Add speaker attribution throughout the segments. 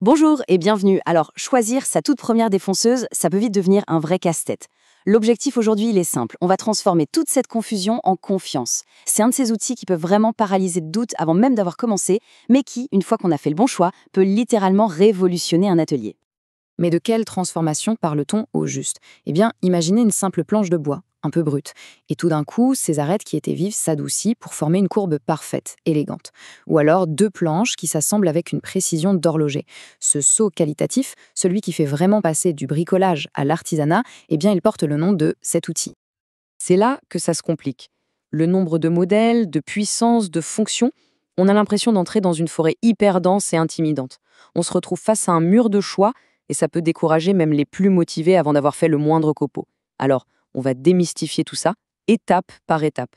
Speaker 1: Bonjour et bienvenue. Alors, choisir sa toute première défonceuse, ça peut vite devenir un vrai casse-tête. L'objectif aujourd'hui, il est simple. On va transformer toute cette confusion en confiance. C'est un de ces outils qui peut vraiment paralyser de doute avant même d'avoir commencé, mais qui, une fois qu'on a fait le bon choix, peut littéralement révolutionner un atelier.
Speaker 2: Mais de quelle transformation parle-t-on au juste? Eh bien, imaginez une simple planche de bois, un peu brute, et tout d'un coup, ces arêtes qui étaient vives s'adoucissent pour former une courbe parfaite, élégante. Ou alors deux planches qui s'assemblent avec une précision d'horloger. Ce saut qualitatif, celui qui fait vraiment passer du bricolage à l'artisanat, eh bien, il porte le nom de cet outil.
Speaker 3: C'est là que ça se complique. Le nombre de modèles, de puissances, de fonctions, on a l'impression d'entrer dans une forêt hyper dense et intimidante. On se retrouve face à un mur de choix et ça peut décourager même les plus motivés avant d'avoir fait le moindre copeau. Alors, on va démystifier tout ça, étape par étape.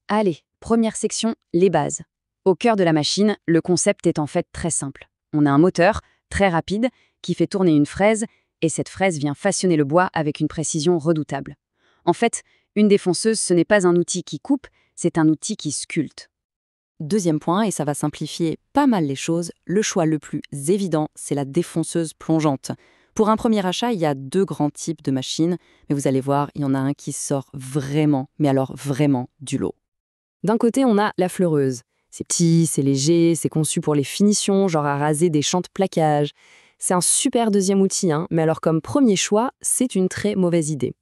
Speaker 1: Allez, première section, les bases. Au cœur de la machine, le concept est en fait très simple. On a un moteur, très rapide, qui fait tourner une fraise, et cette fraise vient façonner le bois avec une précision redoutable. En fait, une défonceuse, ce n'est pas un outil qui coupe, c'est un outil qui sculpte. Deuxième point, et ça va simplifier pas mal les choses, le choix le plus évident, c'est la défonceuse plongeante. Pour un premier achat, il y a deux grands types de machines, mais vous allez voir, il y en a un qui sort vraiment, mais alors vraiment du lot.
Speaker 3: D'un côté, on a la fleureuse. C'est petit, c'est léger, c'est conçu pour les finitions, genre à raser des champs de plaquage. C'est un super deuxième outil, mais alors comme premier choix, c'est une très mauvaise idée.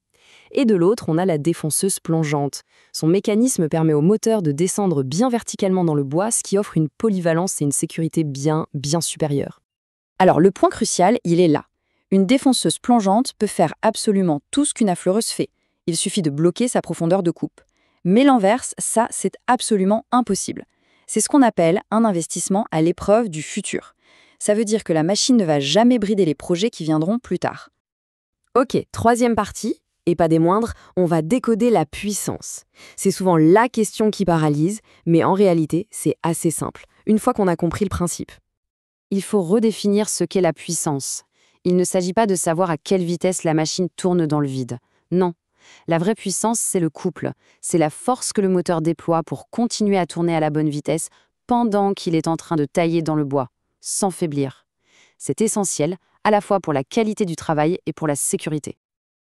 Speaker 3: Et de l'autre, on a la défonceuse plongeante. Son mécanisme permet au moteur de descendre bien verticalement dans le bois, ce qui offre une polyvalence et une sécurité bien supérieures.
Speaker 1: Alors le point crucial, il est là. Une défonceuse plongeante peut faire absolument tout ce qu'une affleureuse fait. Il suffit de bloquer sa profondeur de coupe. Mais l'inverse, ça, c'est absolument impossible. C'est ce qu'on appelle un investissement à l'épreuve du futur. Ça veut dire que la machine ne va jamais brider les projets qui viendront plus tard.
Speaker 3: Ok, troisième partie, et pas des moindres, on va décoder la puissance. C'est souvent la question qui paralyse, mais en réalité, c'est assez simple, une fois qu'on a compris le principe. Il faut redéfinir ce qu'est la puissance. Il ne s'agit pas de savoir à quelle vitesse la machine tourne dans le vide. Non. La vraie puissance, c'est le couple. C'est la force que le moteur déploie pour continuer à tourner à la bonne vitesse pendant qu'il est en train de tailler dans le bois, sans faiblir. C'est essentiel, à la fois pour la qualité du travail et pour la sécurité.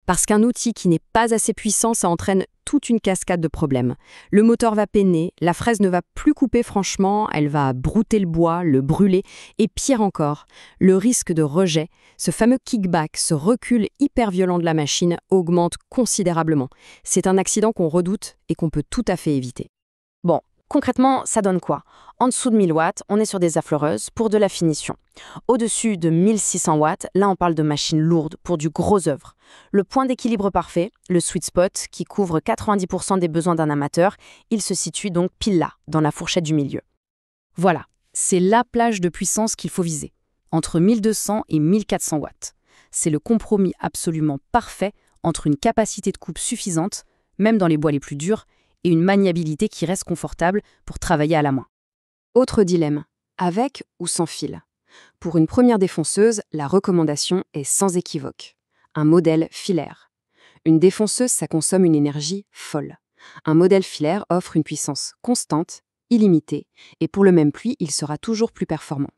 Speaker 3: Parce qu'un outil qui n'est pas assez puissant, ça entraîne toute une cascade de problèmes. Le moteur va peiner, la fraise ne va plus couper franchement, elle va brouter le bois, le brûler, et pire encore, le risque de rejet, ce fameux kickback, ce recul hyper violent de la machine, augmente considérablement. C'est un accident qu'on redoute et qu'on peut tout à fait éviter. Bon, concrètement, ça donne quoi? En dessous de 1000 watts, on est sur des affleureuses pour de la finition. Au-dessus de 1600 watts, là on parle de machines lourdes pour du gros œuvre. Le point d'équilibre parfait, le sweet spot, qui couvre 90% des besoins d'un amateur, il se situe donc pile là, dans la fourchette du milieu. Voilà, c'est la plage de puissance qu'il faut viser, entre 1200 et 1400 watts. C'est le compromis absolument parfait entre une capacité de coupe suffisante, même dans les bois les plus durs, et une maniabilité qui reste confortable pour travailler à la main. Autre dilemme, avec ou sans fil? Pour une première défonceuse, la recommandation est sans équivoque. Un modèle filaire. Une défonceuse, ça consomme une énergie folle. Un modèle filaire offre une puissance constante, illimitée, et pour le même prix, il sera toujours plus performant.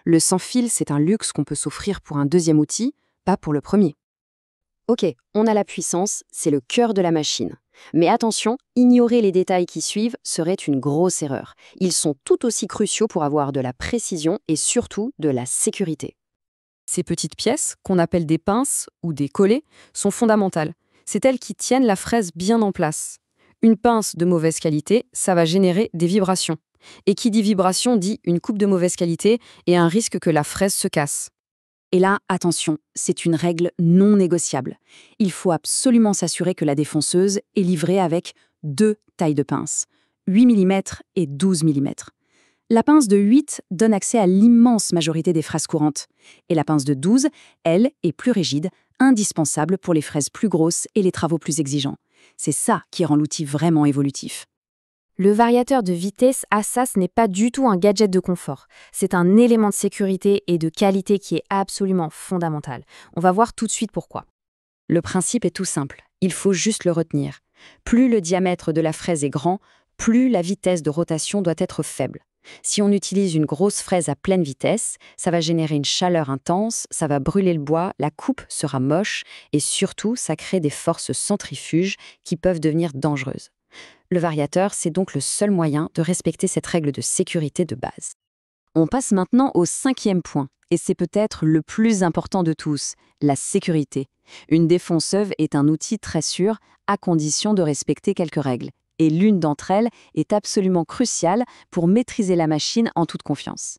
Speaker 3: Le sans fil, c'est un luxe qu'on peut s'offrir pour un deuxième outil, pas pour le premier. Ok, on a la puissance, c'est le cœur de la machine. Mais attention, ignorer les détails qui suivent serait une grosse erreur. Ils sont tout aussi cruciaux pour avoir de la précision et surtout de la sécurité. Ces petites pièces, qu'on appelle des pinces ou des collets, sont fondamentales. C'est elles qui tiennent la fraise bien en place. Une pince de mauvaise qualité, ça va générer des vibrations. Et qui dit vibration dit une coupe de mauvaise qualité et un risque que la fraise se casse. Et là, attention, c'est une règle non négociable. Il faut absolument s'assurer que la défonceuse est livrée avec deux tailles de pince, 8 mm et 12 mm. La pince de 8 donne accès à l'immense majorité des fraises courantes. Et la pince de 12, elle, est plus rigide, indispensable pour les fraises plus grosses et les travaux plus exigeants. C'est ça qui rend l'outil vraiment évolutif.
Speaker 2: Le variateur de vitesse Assas n'est pas du tout un gadget de confort. C'est un élément de sécurité et de qualité qui est absolument fondamental. On va voir tout de suite pourquoi.
Speaker 1: Le principe est tout simple, il faut juste le retenir. Plus le diamètre de la fraise est grand, plus la vitesse de rotation doit être faible. Si on utilise une grosse fraise à pleine vitesse, ça va générer une chaleur intense, ça va brûler le bois, la coupe sera moche et surtout, ça crée des forces centrifuges qui peuvent devenir dangereuses. Le variateur, c'est donc le seul moyen de respecter cette règle de sécurité de base. On passe maintenant au 5e point, et c'est peut-être le plus important de tous, la sécurité. Une défonceuse est un outil très sûr, à condition de respecter quelques règles. Et l'une d'entre elles est absolument cruciale pour maîtriser la machine en toute confiance.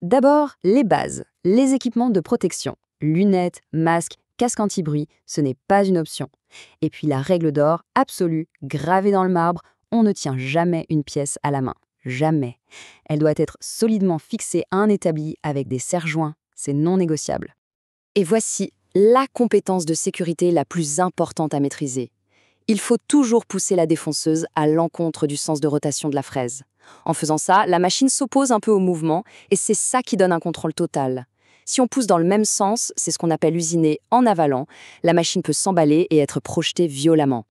Speaker 1: D'abord, les bases, les équipements de protection. Lunettes, masques, casque anti-bruit, ce n'est pas une option. Et puis la règle d'or, absolue, gravée dans le marbre, on ne tient jamais une pièce à la main. Jamais. Elle doit être solidement fixée à un établi avec des serre-joints, c'est non négociable. Et voici la compétence de sécurité la plus importante à maîtriser. Il faut toujours pousser la défonceuse à l'encontre du sens de rotation de la fraise. En faisant ça, la machine s'oppose un peu au mouvement et c'est ça qui donne un contrôle total. Si on pousse dans le même sens, c'est ce qu'on appelle usiner en avalant, la machine peut s'emballer et être projetée violemment.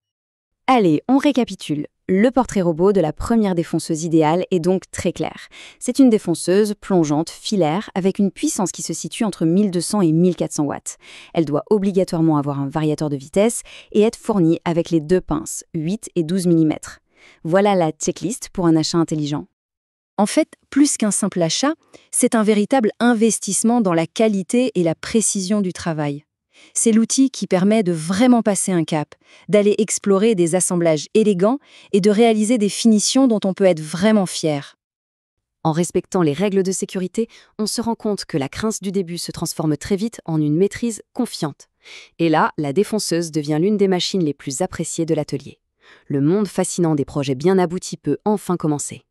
Speaker 1: Allez, on récapitule. Le portrait robot de la première défonceuse idéale est donc très clair. C'est une défonceuse plongeante, filaire, avec une puissance qui se situe entre 1200 et 1400 watts. Elle doit obligatoirement avoir un variateur de vitesse et être fournie avec les 2 pinces, 8 et 12 mm. Voilà la checklist pour un achat intelligent. En fait, plus qu'un simple achat, c'est un véritable investissement dans la qualité et la précision du travail. C'est l'outil qui permet de vraiment passer un cap, d'aller explorer des assemblages élégants et de réaliser des finitions dont on peut être vraiment fier. En respectant les règles de sécurité, on se rend compte que la crainte du début se transforme très vite en une maîtrise confiante. Et là, la défonceuse devient l'une des machines les plus appréciées de l'atelier. Le monde fascinant des projets bien aboutis peut enfin commencer.